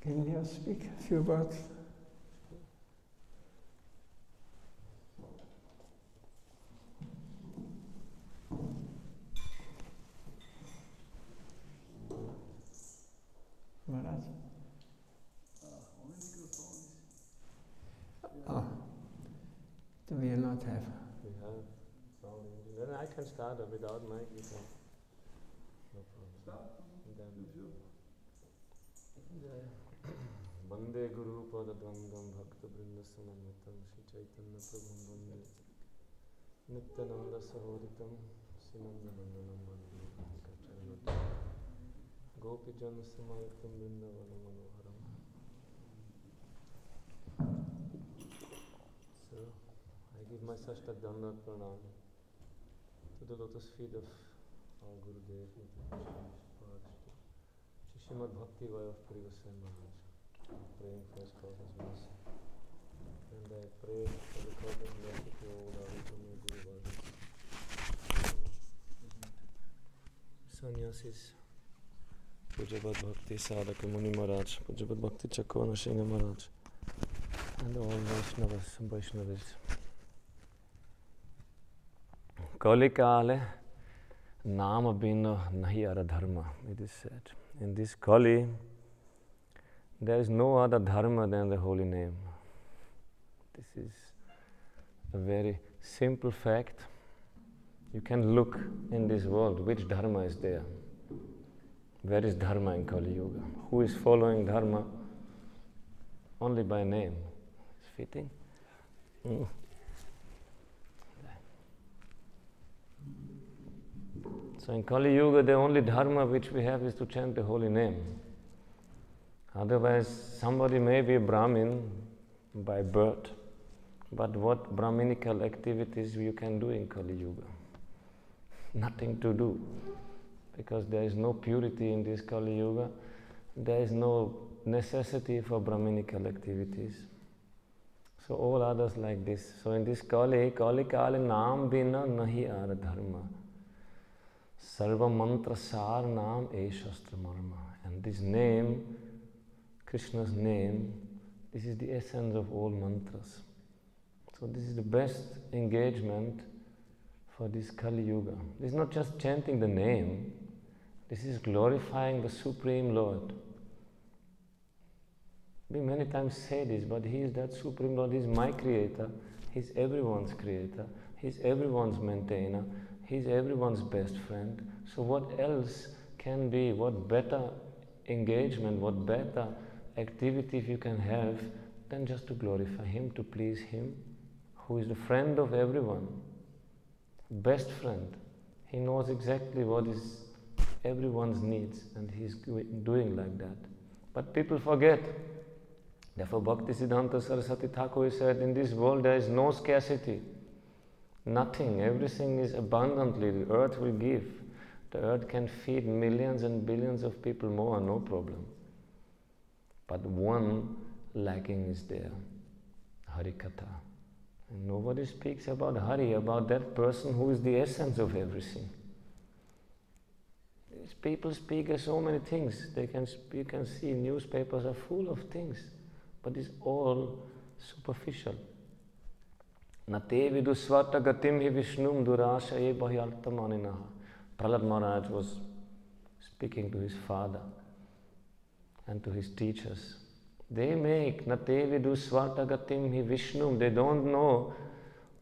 Can you speak a few words? Maharaj? Oh, do we not have? We have sound engine. Then I can start without mic. You can. No problem. Start. Vande Guru Pada Dvandam Bhakta Brinda Samanitam Shri Chaitanya Prabhum Vande Nityananda Sahoditam Sinanda Nandanam Vande Kachanatam Gopijan Samayaktam Vrindavanam Manoharam. So, I give my Sashtak Dandat Pranam to the lotus feet of our Gurudev, Srimad Bhakti Vayav Privasai Maharaj, praying for his cause's mercy. And I pray for the cause's mercy to all our Guru Vargas. Sannyasis, Pujabhat Bhakti Sadhaka Muni Maharaj, Pujabhat Bhakti Chakwana Singha Maharaj, and all Vaishnavas and Vaishnavis. Kali Kale, Nama Bina Nahi Ara Dharma, it is said. In this Kali, there is no other dharma than the holy name. This is a very simple fact. You can look in this world which dharma is there. Where is dharma in Kali Yuga? Who is following dharma only by name? It's fitting. So in Kali Yuga, the only dharma which we have is to chant the holy name. Otherwise, somebody may be a Brahmin by birth, but what Brahminical activities you can do in Kali Yuga? Nothing to do, because there is no purity in this Kali Yuga. There is no necessity for Brahminical activities. So all others like this. So in this Kali Kali naam bina nahi ara dharma. Sarva mantra sar naam e shastra marma. And this name, Krishna's name, this is the essence of all mantras. So this is the best engagement for this Kali Yuga. This is not just chanting the name, this is glorifying the Supreme Lord. We many times say this, but He is that Supreme Lord. He is my Creator, He is everyone's Creator, He is everyone's maintainer, He is everyone's best friend. So what else can be, what better engagement, what better activity you can have than just to glorify Him, to please Him, who is the friend of everyone, best friend. He knows exactly what is everyone's needs, and He's doing like that. But people forget. Therefore Bhaktisiddhanta Saraswati Thakur said, in this world there is no scarcity. Nothing, everything is abundantly, the earth will give. The earth can feed millions and billions of people more, no problem. But one lacking is there, Harikatha. And nobody speaks about Hari, about that person who is the essence of everything. These people speak of so many things. You can see newspapers are full of things, but it's all superficial. Nate vidusvata gatim hi vishnum durasha e bhahyaltamaninaha. Prahlad Maharaj was speaking to his father and to his teachers. They make nate vidusvata gatim hi vishnum. They don't know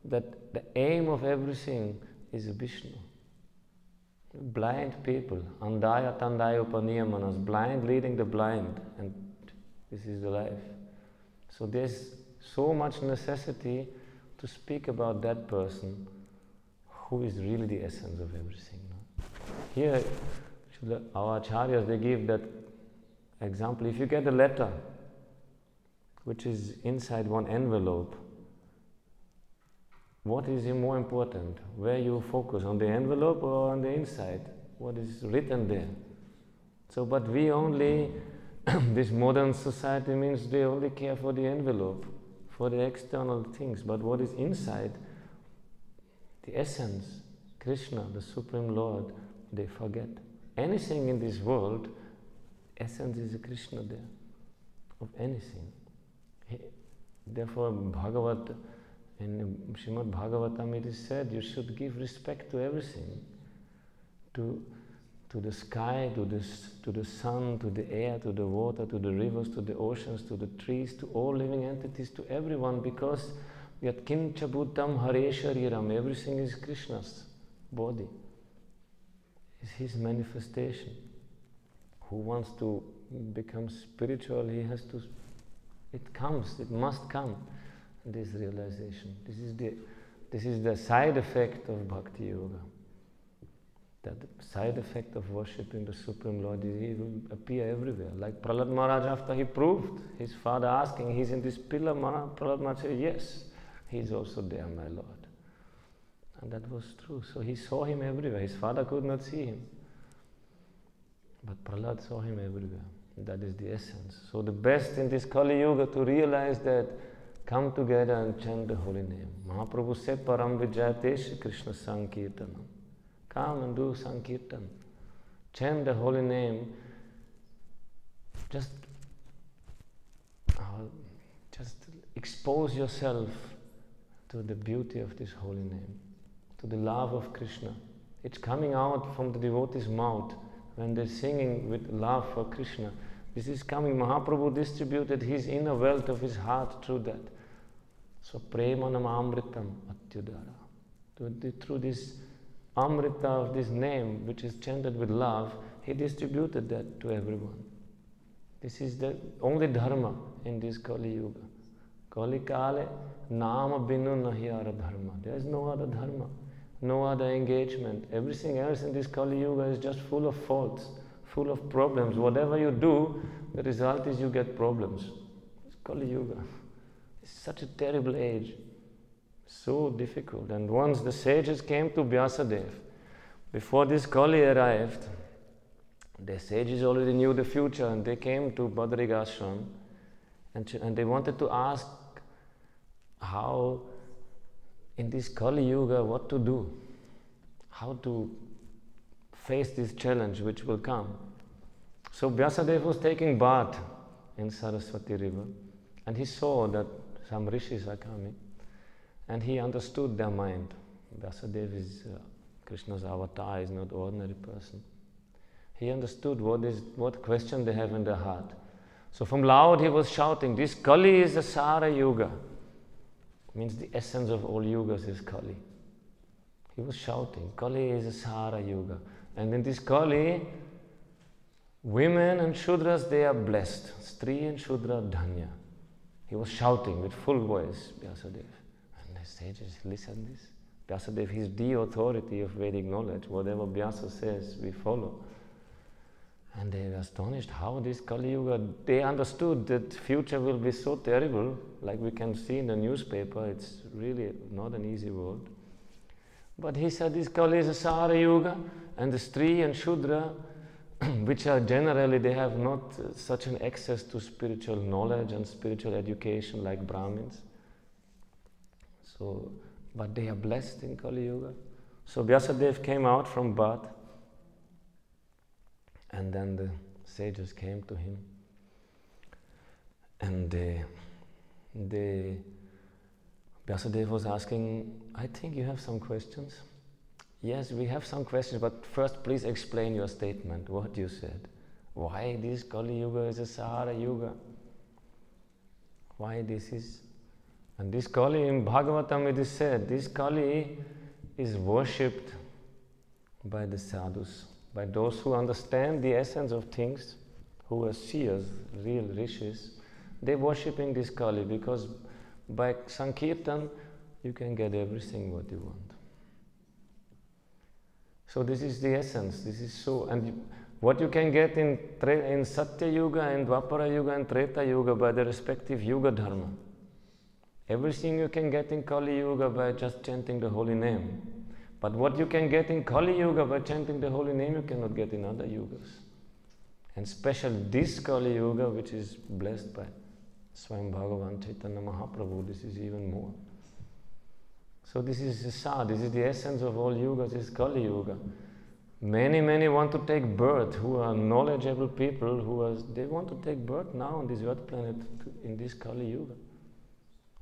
that the aim of everything is Vishnu. Blind people, andaya tandaya upaniyamanas, blind leading the blind, and this is the life. So there's so much necessity to speak about that person who is really the essence of everything. No? Here, our acharyas, they give that example. If you get a letter which is inside one envelope, what is more important? Where you focus, on the envelope or on the inside? What is written there? So, but we only, this modern society means they only care for the envelope, for the external things, but what is inside, the essence, Krishna, the Supreme Lord, they forget. Anything in this world, essence is a Krishna there. of anything. Therefore, in Srimad Bhagavatam it is said you should give respect to everything, to the sky, to the sun, to the air, to the water, to the rivers, to the oceans, to the trees, to all living entities, to everyone, because yat kincha bhutam hare shariram, everything is Krishna's body, is his manifestation. Who wants to become spiritual, he has to, it must come, this realization. This is the side effect of Bhakti Yoga. That side effect of worshipping the Supreme Lord, he will appear everywhere. Like Prahlad Maharaj, after he proved, his father asking, he's in this pillar, Prahlad Maharaj said, yes, he's also there, my Lord. And that was true. So he saw him everywhere. His father could not see him. But Prahlad saw him everywhere. That is the essence. So the best in this Kali Yuga to realize that, come together and chant the holy name. Mahaprabhu said, Param Vijayate Shri Krishna Sankirtanam. Come and do Sankirtan. Chant the holy name. Just expose yourself to the beauty of this holy name, to the love of Krishna. It's coming out from the devotee's mouth when they're singing with love for Krishna. This is coming. Mahaprabhu distributed his inner wealth of his heart through that. So premanam amritam atyudara. Through this amrita of this name, which is chanted with love, he distributed that to everyone. This is the only dharma in this Kali Yuga. Kali Kale nama binu nahyara dharma. There is no other dharma, no other engagement. Everything else in this Kali Yuga is just full of faults, full of problems. Whatever you do, the result is you get problems. It's Kali Yuga. It's such a terrible age. So difficult. And once the sages came to Vyasadeva, before this Kali arrived, the sages already knew the future, and they came to Badrigashram and they wanted to ask how in this Kali Yuga what to do, how to face this challenge which will come. So Vyasadeva was taking bath in Saraswati river, and he saw that some rishis are coming, and he understood their mind. Vyasadeva is Krishna's avatar, is not ordinary person. He understood what question they have in their heart. So from loud he was shouting, this Kali is the Sara Yuga. Means the essence of all yugas is Kali. He was shouting, Kali is the Sara Yuga. And in this Kali, women and Shudras, they are blessed. Stri and Shudra Dhanya. He was shouting with full voice, Vyasadeva. And the sages listened to this. Vyasadeva is the authority of Vedic knowledge. Whatever Vyasa says, we follow. And they were astonished how this Kali Yuga, they understood that future will be so terrible, like we can see in the newspaper. It's really not an easy world. But he said this Kali is a Sara Yuga, and the Stri and Shudra, which are generally, they have not such an access to spiritual knowledge and spiritual education like Brahmins. So, but they are blessed in Kali Yuga. So Vyasadeva came out from bath, and then the sages came to him, and Vyasadeva was asking, I think you have some questions? Yes, we have some questions, but first please explain your statement, what you said. Why this Kali Yuga is a Sahara Yuga? Why this is? And this Kali, in Bhagavatam it is said, this Kali is worshipped by the sadhus, by those who understand the essence of things, who are seers, real rishis. They worshipping this Kali because by Sankirtan you can get everything what you want. So this is the essence, this is so, and what you can get in Satya Yuga and Dwapara Yuga and Treta Yuga by the respective Yuga Dharma. Everything you can get in Kali Yuga by just chanting the holy name. But what you can get in Kali Yuga by chanting the holy name, you cannot get in other yugas. And especially this Kali Yuga, which is blessed by Swayam Bhagavan Chaitanya Mahaprabhu, this is even more. So this is the Sa, this is the essence of all yugas, is Kali Yuga. Many want to take birth, who are knowledgeable people, they want to take birth now on this earth planet in this Kali Yuga.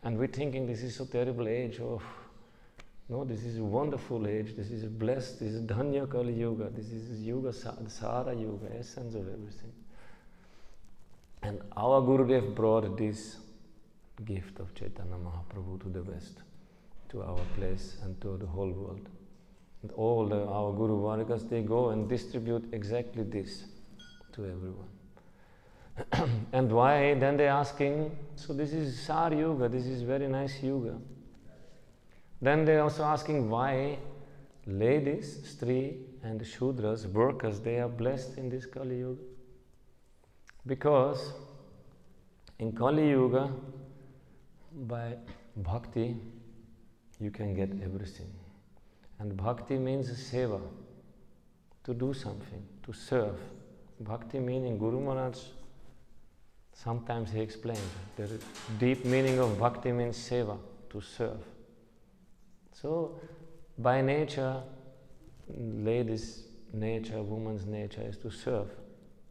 And we're thinking this is so terrible age. Oh, no, this is a wonderful age. This is a blessed, this is Dhanya Kali Yuga. This is Yuga, Sara Yuga, essence of everything. And our Gurudev brought this gift of Chaitanya Mahaprabhu to the West, to our place and to the whole world. And all our Guru Vargas, they go and distribute exactly this to everyone. And why? Then they're asking, so this is Sar Yuga, this is very nice Yuga. Then they're also asking why ladies, Stri and Shudras, workers, they are blessed in this Kali Yuga. Because in Kali Yuga, by bhakti, you can get everything. And bhakti means seva, to do something, to serve. Bhakti meaning, Guru Maharaj, sometimes he explained, the deep meaning of bhakti means seva, to serve. So, by nature, ladies' nature, woman's nature is to serve.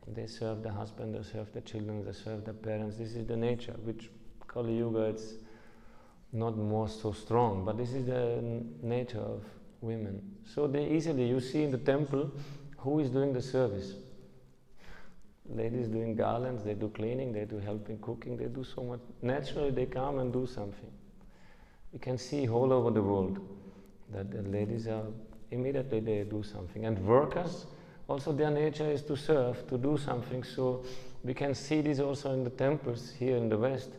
They serve the husband, they serve the children, they serve the parents. This is the nature, which Kali Yuga, it's not more so strong, but this is the nature of women. So they easily, you see in the temple, who is doing the service? Ladies doing garlands, they do cleaning, they do helping cooking, they do so much. Naturally they come and do something. You can see all over the world that the ladies are, immediately they do something. And workers, also their nature is to serve, to do something. So we can see this also in the temples here in the West.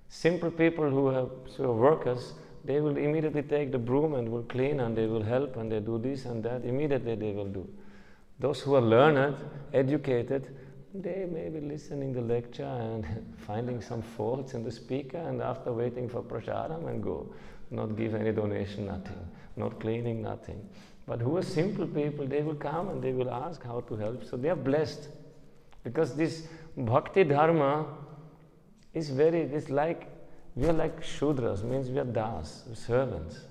Simple people who are workers, they will immediately take the broom and will clean and they will help and they do this and that. Immediately they will do. Those who are learned, educated, they may be listening the lecture and finding some faults in the speaker and after waiting for prasadam and go. Not give any donation, nothing. Not cleaning, nothing. But who are simple people, they will come and they will ask how to help. So they are blessed. Because this bhakti dharma is it's like, we are like Shudras, means we are das, servants.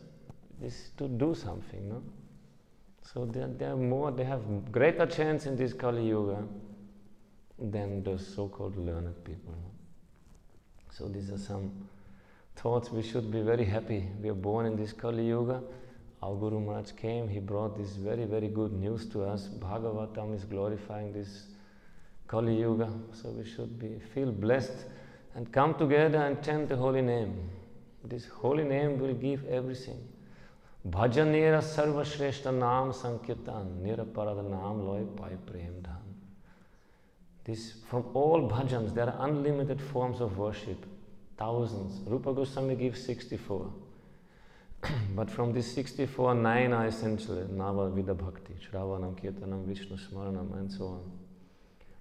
This to do something, no? So they have greater chance in this Kali Yuga than those so-called learned people. No? So these are some thoughts. We should be very happy. We are born in this Kali Yuga. Our Guru Maharaj came, he brought this very, very good news to us. Bhagavatam is glorifying this Kali Yuga. So we should feel blessed and come together and chant the holy name. This holy name will give everything. Bhajanera sarva shreshta naam sankirtan, niraparada naam loy pai prem dhan. This, from all bhajans, there are unlimited forms of worship, thousands. Rupa Goswami gives 64. But from these 64, 9 are essentially Nava Vida Bhakti, Shravanam, Kirtanam, Vishnu Smaranam, and so on.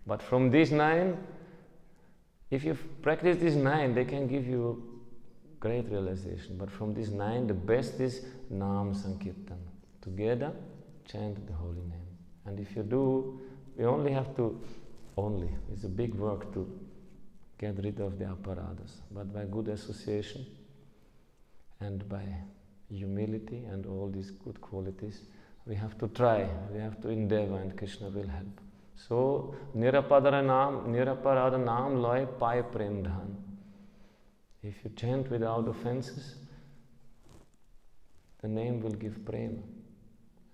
But from these 9, if you practice these 9, they can give you great realization. But from these 9, the best is Nam Sankirtan. Together, chant the holy name. And if you do, we only have to, it's a big work to get rid of the apparatus. But by good association and by humility and all these good qualities, we have to try, we have to endeavor, and Krishna will help. So, niraparada naam loy pai prem dhan. If you chant without offenses, the name will give prema.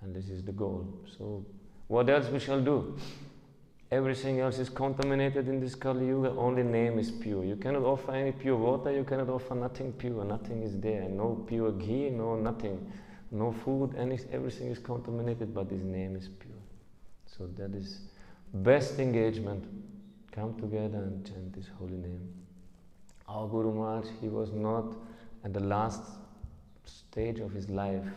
And this is the goal. So, what else we shall do? Everything else is contaminated in this Kali Yuga, only name is pure. You cannot offer any pure water, you cannot offer nothing pure, nothing is there. No pure ghee, no nothing. No food, everything is contaminated, but his name is pure. So that is best engagement. Come together and chant this holy name. Our Guru Maharaj, he was not at the last stage of his life.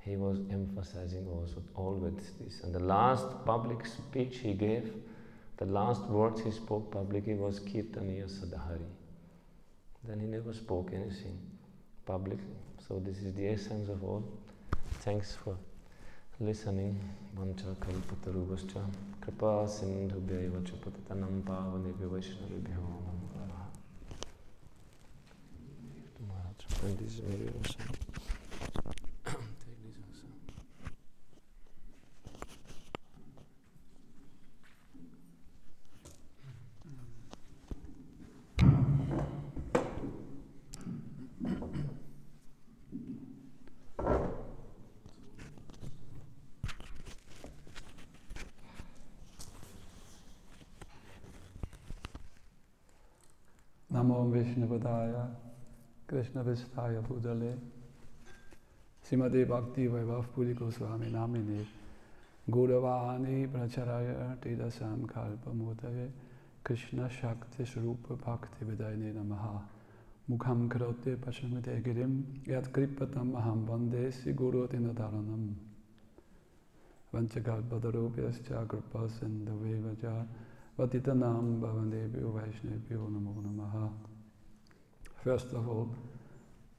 He was emphasizing also always this. And the last public speech he gave, the last words he spoke publicly was Kirtaniya Sadhari. Then he never spoke anything publicly. So this is the essence of all. Thanks for listening. Vancha kalpatarubhascha kripa sindhubhyaiva cha patitanam pavanebhyo vaishnavibhyo namo namaha. And this is maybe also. Namo Vishnuvadaya Krishna Vistaya Bhudale Srimade Bhakti Vaibhav Puri Goswami Namine Gauravani Pracharaya Tidasam Kalpa Mudaya Krishna Shakti Swarupa Bhakti Vidayane Namaha Mukham Karote Pashamite Girim Yat Kripatam Aham Vande Siguro Dinadaranam Vanchakalpatarubhyascha Kripa Sindhavevacha Vatitanam Bhavandebhyo Vaishnebhyo Namo Namaha. First of all,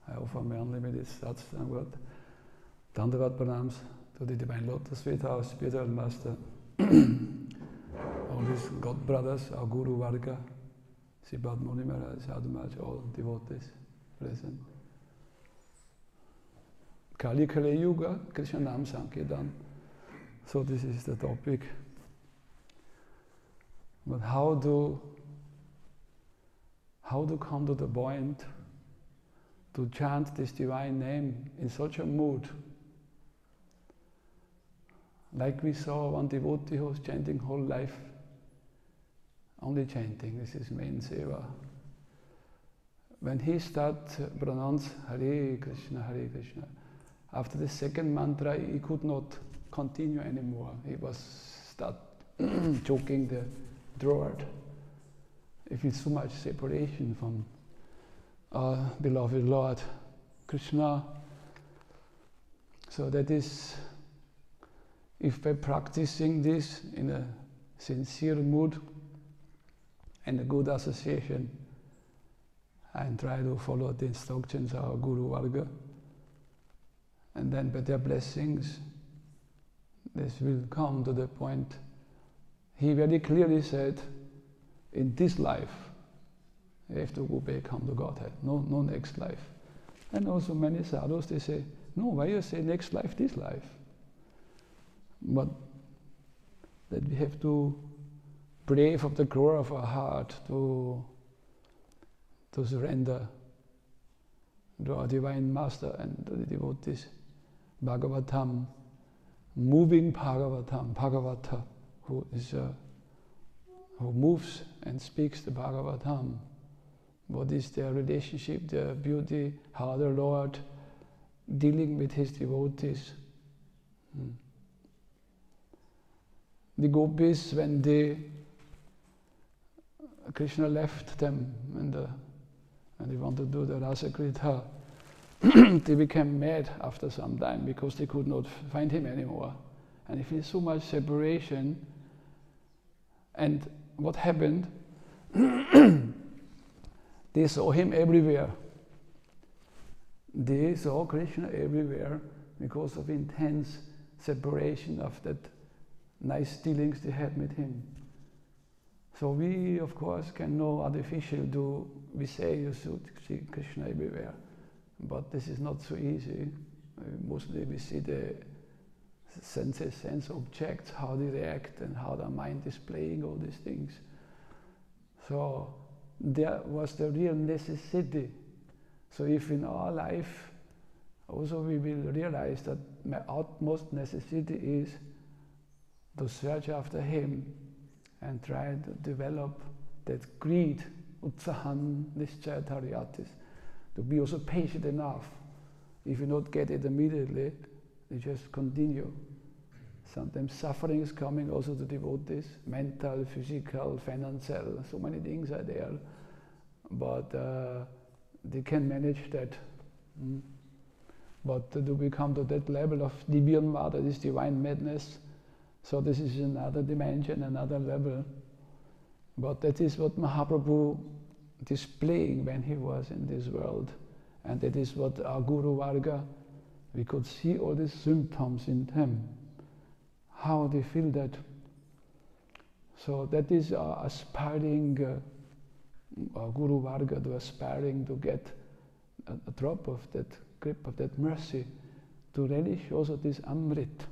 I offer my unlimited satsang Dandavat Pranams to the Divine Lotus Feet House, Spiritual Master, all his God brothers, our Guru Varga, Sripad Muni Maharaj, Sadhu Maharaj, all devotees present. Kali Kali Yuga, Krishna Nam Sankirtan. So this is the topic. But how to come to the point to chant this divine name in such a mood? Like we saw one devotee who was chanting whole life, only chanting, this is main seva. When he started pronounce Hare Krishna, after the second mantra he could not continue anymore. He was start choking the throat. He feels so much separation from our beloved Lord Krishna. So that is, if by practicing this in a sincere mood and a good association, and try to follow the instructions of our Guru Varga, and then by their blessings, this will come to the point. He very clearly said, in this life, you have to go back home to Godhead, no next life. And also many sadhus, they say, no, why you say next life, this life? But that we have to pray from the core of our heart to surrender to our Divine Master and to the devotees. Bhagavatam, moving Bhagavata, who moves and speaks the Bhagavatam. What is their relationship, their beauty, how the Lord dealing with his devotees. The gopis, when Krishna left them and they wanted to do the Rasa Krita, they became mad after some time because they could not find him anymore. And they feel so much separation. And what happened? They saw him everywhere. They saw Krishna everywhere because of intense separation of that nice dealings they had with him. So we, of course, can know artificial we say you should see Krishna everywhere. But this is not so easy. Mostly we see the sense objects, how they react and how the mind is playing all these things. So there was the real necessity. So if in our life also we will realize that my utmost necessity is to search after him and try to develop that greed, utsahan, nischayatariyatis, to be also patient enough. If you not get it immediately, you just continue. Sometimes suffering is coming also to devotees, mental, physical, financial, so many things are there. But they can manage that. But to become to that level of Divyanmada, this divine madness, so this is another dimension, another level. But that is what Mahaprabhu displaying when he was in this world. And that is what our Guru Varga, we could see all these symptoms in them, how they feel that. So that is our aspiring, our Guru Varga, to aspiring to get a drop of that grip of that mercy, to relish also this Amrit.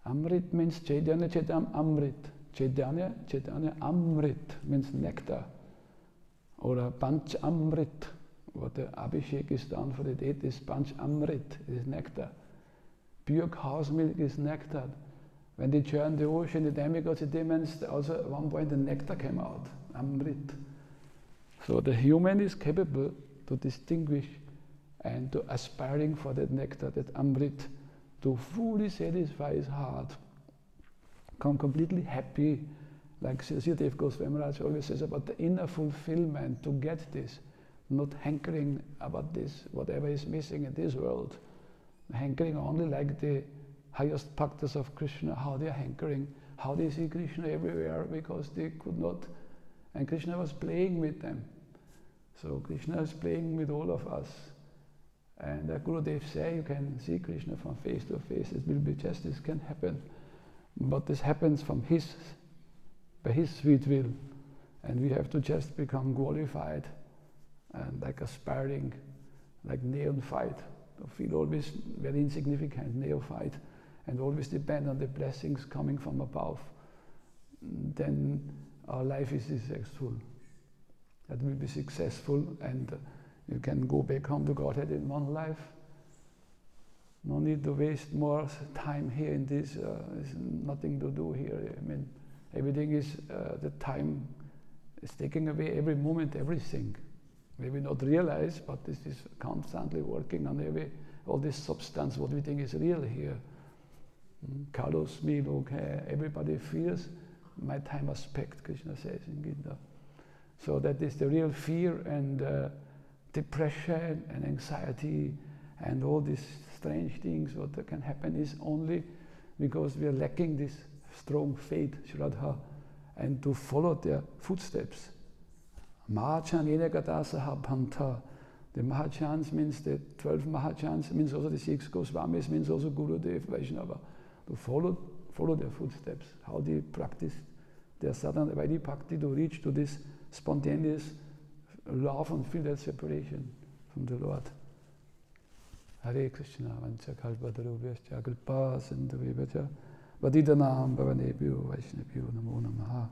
Amrit means Chaitanya, Chaitanya, Amrit. Chaitanya, Amrit means nectar. Or Panch Amrit, what the Abhishek is done for the date is Panch Amrit, is nectar. Pure cow's milk is nectar. When they churned the ocean, the demigods, the demons, also at one point the nectar came out, Amrit. So the human is capable to distinguish and to aspiring for that nectar, that amrit, to fully satisfy his heart, come completely happy, like Sridhar Goswami Maharaj always says about the inner fulfillment, to get this, not hankering about this, whatever is missing in this world, hankering only like the highest bhaktas of Krishna, how they are hankering, how they see Krishna everywhere because they could not, and Krishna was playing with them. So Krishna is playing with all of us. And Gurudev say you can see Krishna from face to face, it will be just, this can happen. But this happens from by his sweet will. And we have to just become qualified and like aspiring, like neophyte, to feel always very insignificant, neophyte, and always depend on the blessings coming from above. Then our life is successful. That will be successful, and you can go back home to Godhead in one life. No need to waste more time here in this. There's nothing to do here. I mean, everything is, the time is taking away every moment, everything. Maybe not realize, but this is constantly working on all this substance, what we think is real here. Kalos, me, okay, everybody fears my time aspect, Krishna says in Gita. So that is the real fear and depression and anxiety and all these strange things what can happen is only because we are lacking this strong faith, Shraddha, and to follow their footsteps. Mahachan Enagadasaha Bhanta. The Mahachans means the 12 Mahachans, means also the 6 Goswamis, means also Gurudev, Vaishnava. To follow their footsteps, how they practice their sadhana, Vaidhi Bhakti, to reach to this spontaneous love and feel that separation from the Lord. Hare Krishna, Vancha Kalpatarubhyascha Kripa Sindhuvevacha Vadidanam Bhavanebhyo Vaishnavyo Namo Namaha.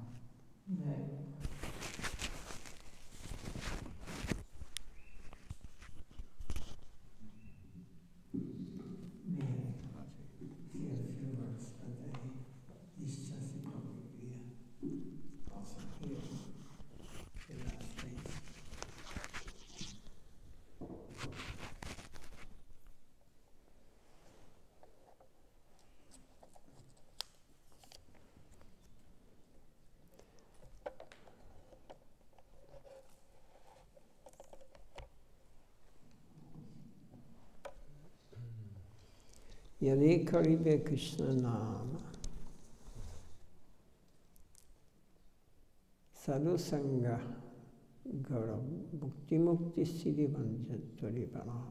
Yane Karibe Krishna Nama Sadhu sanga Garam Bhukti Mukti Siddhi Vanjatvaripana.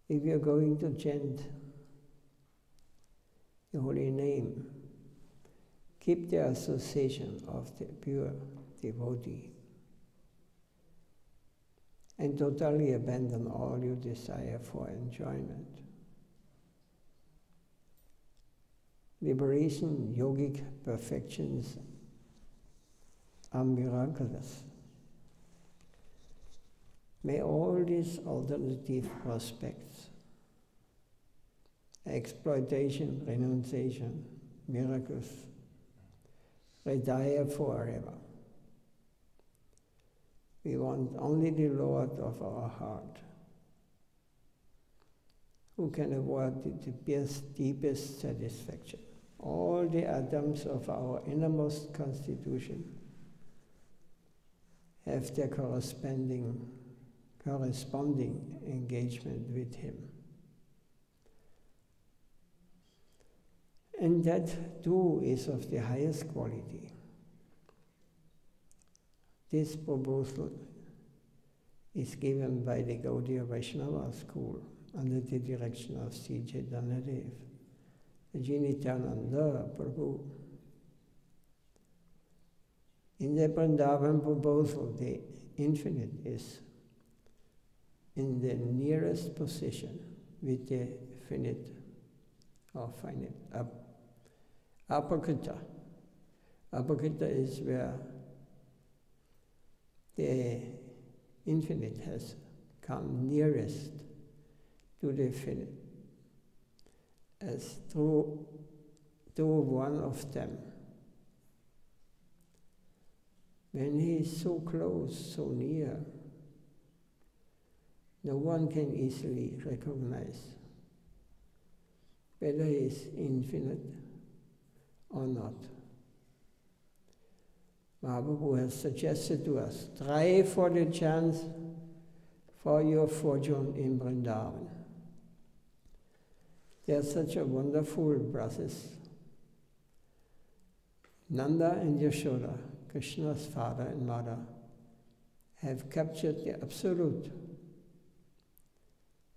If you're going to chant the holy name, keep the association of the pure devotee and totally abandon all your desire for enjoyment. Liberation, yogic perfections are miraculous. May all these alternative prospects, exploitation, renunciation, miracles, retire forever. We want only the Lord of our heart, who can award the deepest satisfaction. All the atoms of our innermost constitution have their corresponding engagement with Him. And that too is of the highest quality. This proposal is given by the Gaudiya Vaishnava school under the direction of Sri Chaitanya Dev, Nityananda Prabhu. In the Vrindavan proposal, the infinite is in the nearest position with the finite or finite. Apakrita. Apakrita is where the infinite has come nearest to the finite, as through one of them When he is so close, so near, no one can easily recognize whether he is infinite or not. Mahaprabhu has suggested to us, try for the chance for your fortune in Vrindavan. There's such a wonderful process. Nanda and Yashoda, Krishna's father and mother, have captured the Absolute.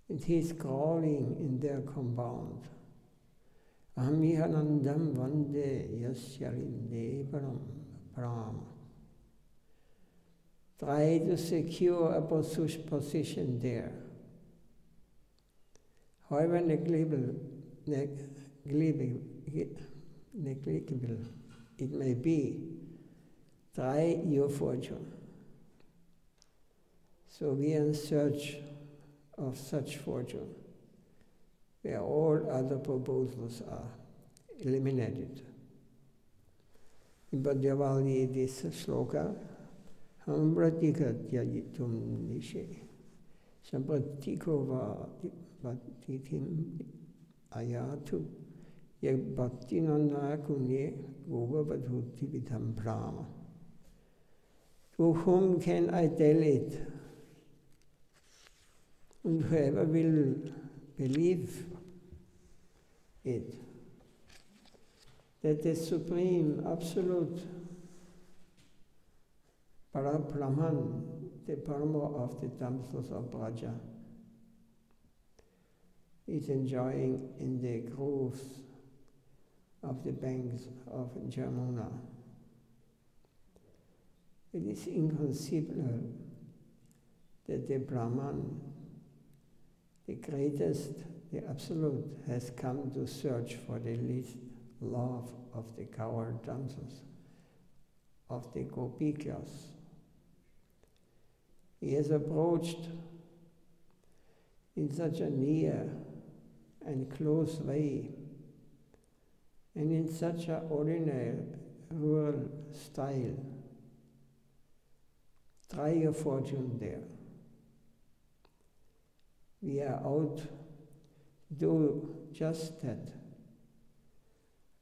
And he is crawling in their compound. Ahamihanandam vande yasyalinde param. Try to secure a position there. However negligible it may be, try your fortune. So we are in search of such fortune, where all other proposals are eliminated. In Bhadyavali, this sloka, Hambratika Yayitum Nishe, Sampratiko Vatitim Ayatu, Yabhatinanda Kunye Gogavadhutivitam Brahma. To whom can I tell it? And whoever will believe it, that the Supreme Absolute Parabrahman, the Parama of the damsels of Braja, is enjoying in the groves of the banks of Jamuna. It is inconceivable that the Brahman, the greatest, the Absolute, has come to search for the least love of the cowherd damsels, of the Gopikas. He has approached in such a near and close way, and in such an ordinary rural style. Try your fortune there. We are out to do just that,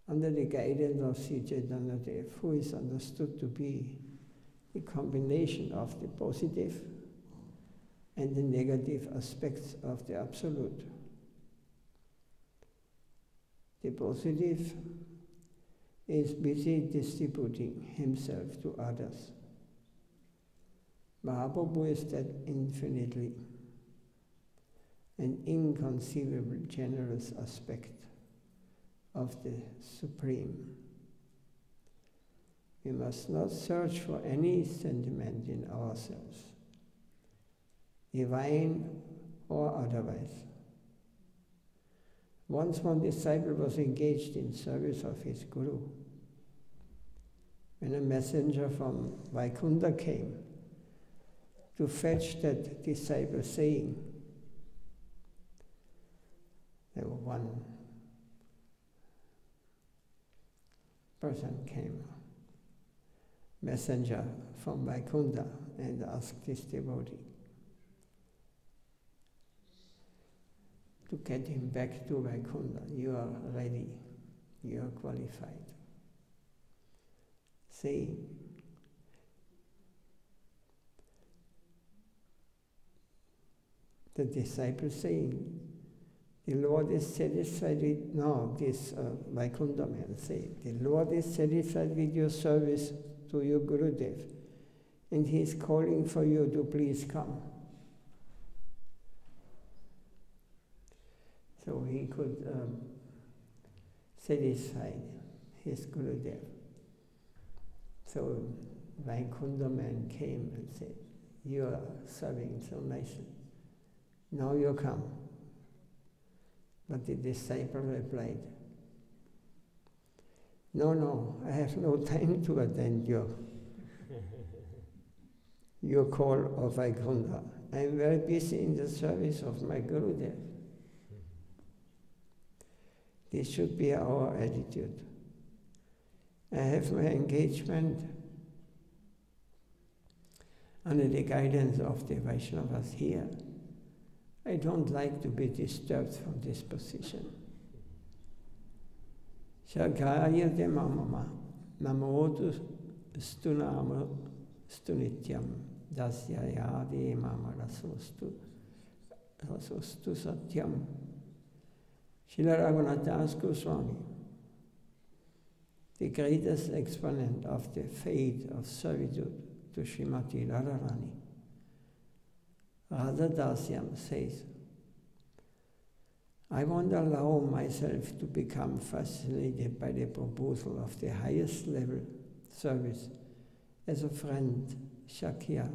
under the guidance of Sri Chaitanya Dev, who is understood to be the combination of the positive and the negative aspects of the Absolute. The positive is busy distributing himself to others. Mahaprabhu is that infinitely an inconceivable generous aspect of the Supreme. We must not search for any sentiment in ourselves, divine or otherwise. Once one disciple was engaged in service of his Guru. When a messenger from Vaikunta came to fetch that disciple, saying, there was one person came, messenger from Vaikunta, and asked this devotee to get him back to Vaikunta. You are ready, you are qualified. Saying, the disciple saying, the Lord is satisfied with, no, this Vaikunta man said, the Lord is satisfied with your service to your Gurudev, and he is calling for you to please come. So he could satisfy his Gurudev. So Vaikunta man came and said, you are serving so nicely. Now you come. But the disciple replied, no, I have no time to attend your call of Vaikunta. I am very busy in the service of my Gurudev. This should be our attitude. I have my engagement under the guidance of the Vaishnavas here. I don't like to be disturbed from this position. Shagaya de mamama, namodu stunama stunityam, dasyayadi mama rasostu satyam. Srila Raghunath Das Goswami, the greatest exponent of the faith of servitude to Srimati Radharani, Radha Dasyam says, I won't allow myself to become fascinated by the proposal of the highest level service as a friend, Shakya.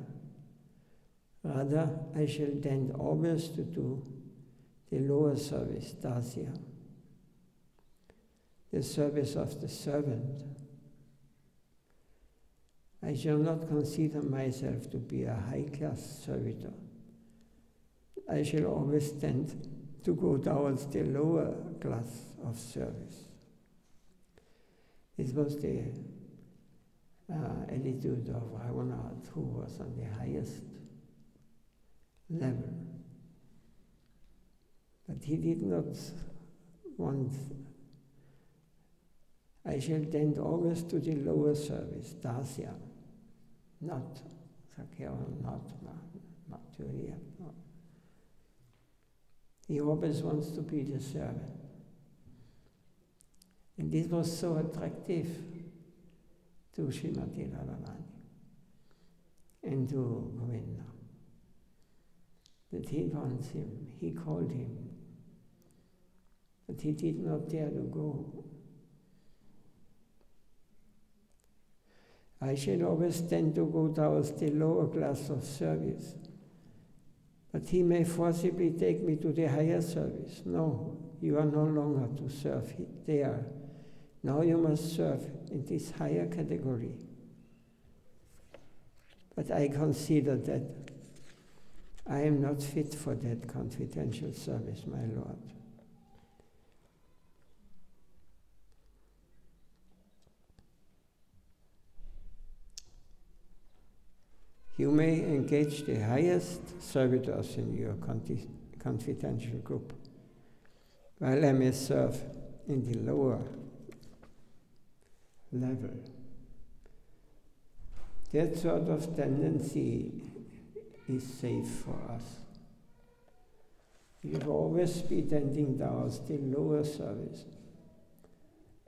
Rather, I shall tend always to do the lower service, Dasya, the service of the servant. I shall not consider myself to be a high-class servitor. I shall always tend to go towards the lower class of service. This was the attitude of Raghunath, who was on the highest level. But he did not want, I shall tend always to the lower service, Dasya, not Sakya, not Madhurya. No. He always wants to be the servant. And this was so attractive to Srimati Radharani and to Govinda, that he wants him, he called him, but he did not dare to go. I shall always tend to go towards the lower class of service, but he may forcibly take me to the higher service. No, you are no longer to serve there. Now you must serve in this higher category. But I consider that I am not fit for that confidential service, my Lord. You may engage the highest servitors in your confidential group, while I may serve in the lower level. That sort of tendency is safe for us. You will always be tending towards the lower service,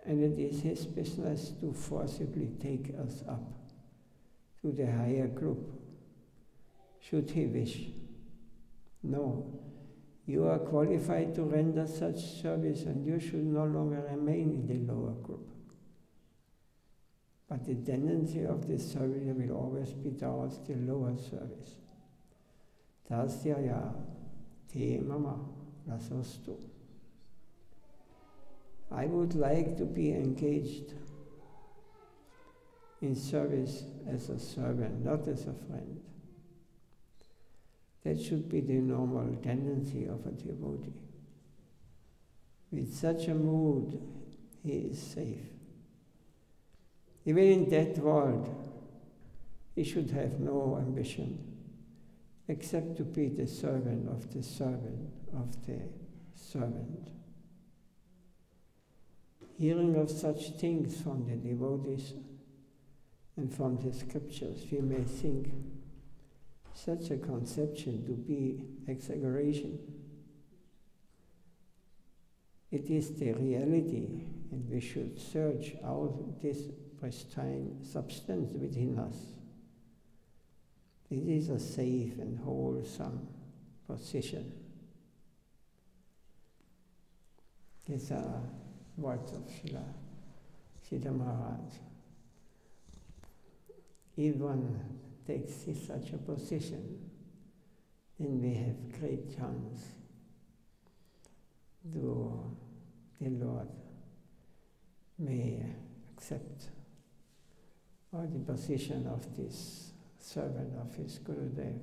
and it is his business to forcibly take us up to the higher group, should he wish. No, you are qualified to render such service, and you should no longer remain in the lower group. But the tendency of this service will always be towards the lower service. Tasyaya te mama rasostu. I would like to be engaged in service as a servant, not as a friend. That should be the normal tendency of a devotee. With such a mood, he is safe. Even in that world, he should have no ambition except to be the servant of the servant of the servant. Hearing of such things from the devotees and from the scriptures, we may think such a conception to be exaggeration. It is the reality, and we should search out this pristine substance within us. It is a safe and wholesome position. These are words of Srila Maharaj. If one takes such a position, then we have great chance to the Lord may accept or the position of this servant of his Gurudev.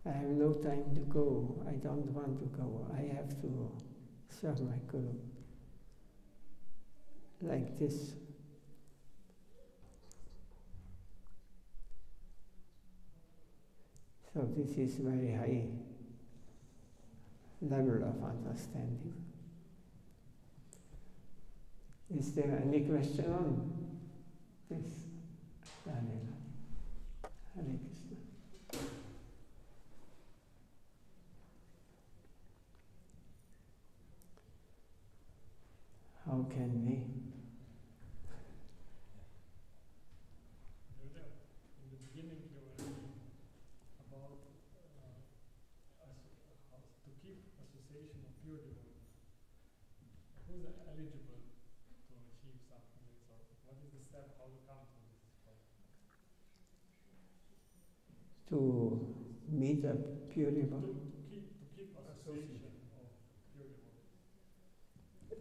I have no time to go, I don't want to go, I have to serve my Guru. Like this. So this is very high level of understanding. Is there any question on this? Hare Krishna. How can we? In the beginning, you were reading about to keep association of pure devotees. Who's eligible to achieve something like that? What is the step? How to come to this point? To meet a pure devotee. To keep association of pure devotees.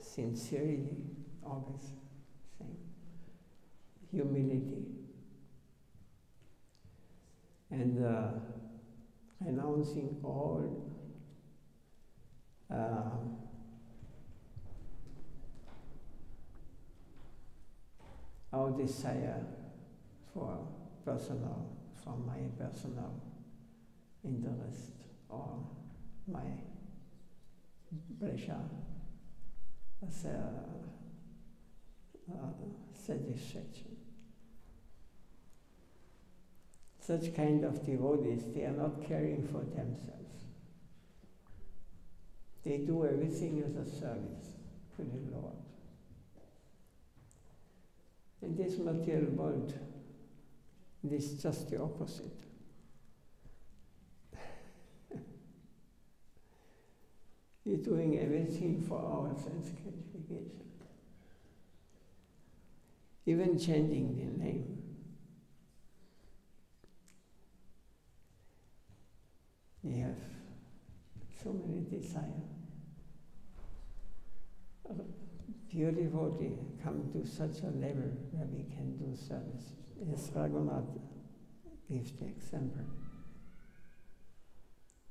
Sincerity, always same. Humility. And renouncing all desire for my personal interest or my pleasure as a satisfaction. Such kind of devotees, they are not caring for themselves. They do everything as a service to the Lord. In this material world, it is just the opposite. You're doing everything for our sense gratification. Even chanting the name. We have so many desires. Pure devotee come to such a level where we can do service. As Raghunath gives the example.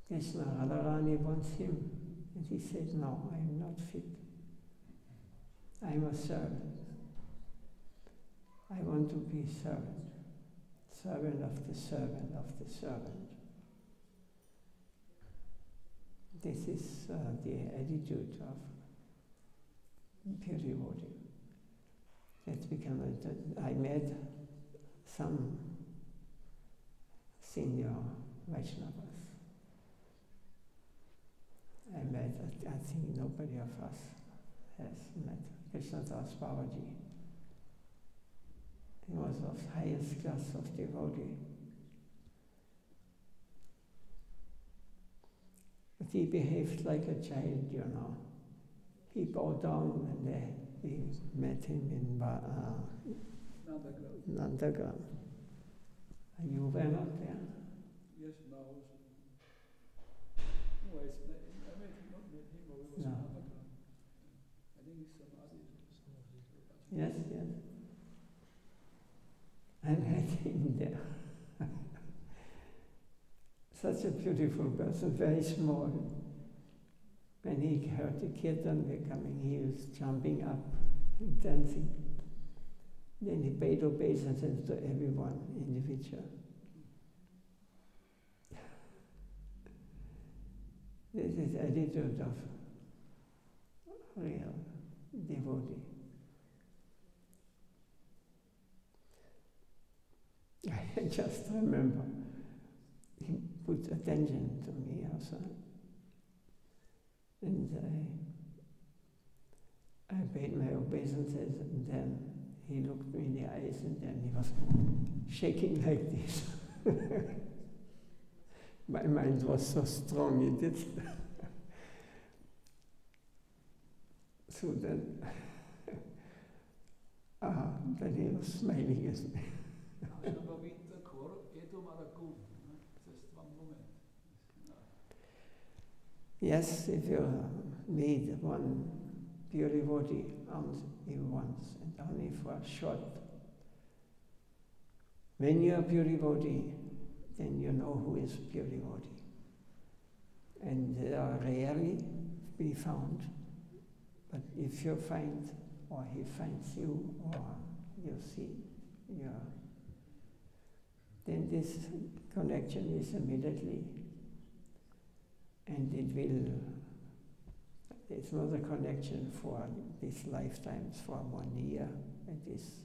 Krishna Radharani wants him, and he said, no, I am not fit. I am a servant. I want to be servant. Servant of the servant of the servant. This is the attitude of pure devotee. That's become I met some senior Vaishnavas. I think nobody of us has met Krishnadas Babaji. He was of highest class of devotee. But he behaved like a child, you know. He bowed down when we met him in Nandagram. You were not there? Yes, no. No, I met him, not met him, but we was in Nandagram. I think it's some others. Yes, yes. I met him there. Such a beautiful person, very small. When he heard the kirtan were coming, he was jumping up and dancing. Then he paid obeisance to everyone individual. This is attitude of real devotee. I just remember he put attention to me also. And I paid my obeisances, and then he looked me in the eyes, and then he was shaking like this. My mind was so strong, he did. So then he was smiling at me. Yes, if you meet one pure devotee only once and only for a short. When you are pure devotee, then you know who is pure devotee. And they are rarely be found. But if you find, or he finds you, or you see, then this connection is immediately, and it's not a connection for these lifetimes, for 1 year, it is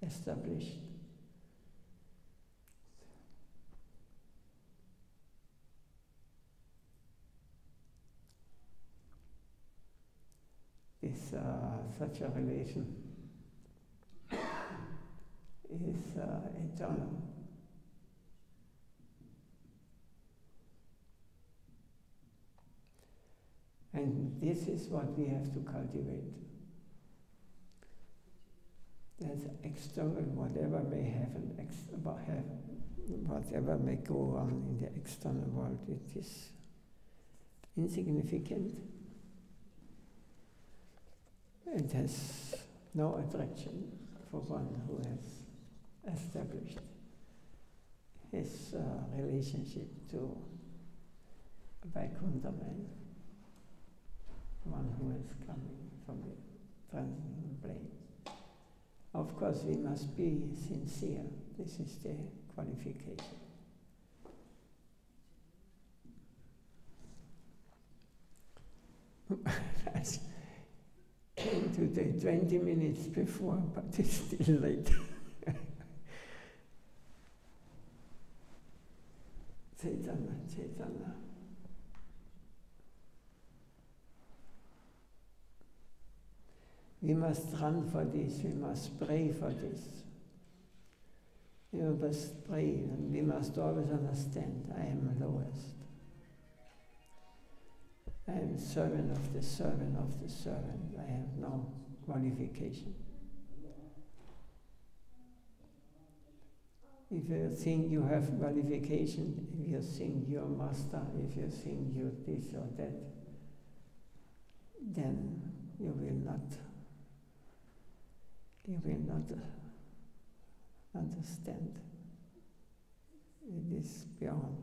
established. Such a relation is eternal. And this is what we have to cultivate. There's external, whatever may happen, whatever may go on in the external world, it is insignificant. It has no attraction for one who has established his relationship to a Vaikuntha man, one who is coming from the transcendental plane. Of course, we must be sincere. This is the qualification. Today, 20 minutes before, but it's still late. Chaitanya, Chaitanya. We must run for this, we must pray for this. We must pray, and we must always understand, I am lowest. I am servant of the servant of the servant. I have no qualification. If you think you have qualification, if you think you're master, if you think you're this or that, then you will not understand. It is beyond.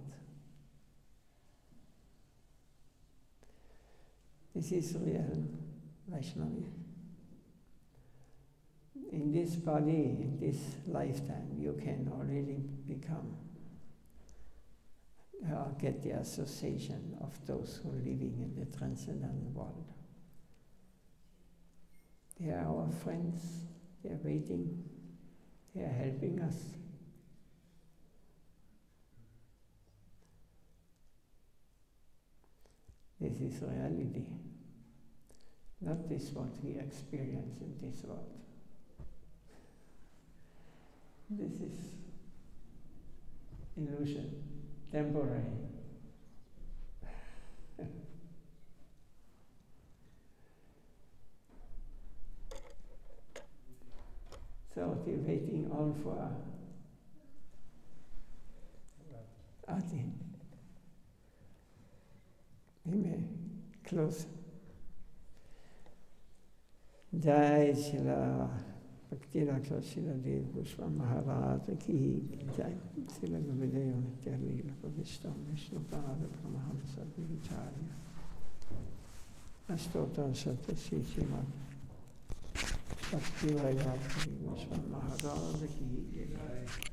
This is real Vaishnavi. In this body, in this lifetime, you can already become, get the association of those who are living in the transcendental world. They are our friends, they are waiting, they are helping us. This is reality, not this what we experience in this world. This is illusion, temporary. So we're waiting all for Ati. We may close. Jai Shila Bhakti Raksa Shila Dev Goswami Maharaj Ki Jai Shila Govinda Jali Vishnu Vishnu Pada Brahmahamsa Vicharya Ashtotan Sata Shishima Bhakti Raksa Goswami Maharaj Ki Jai.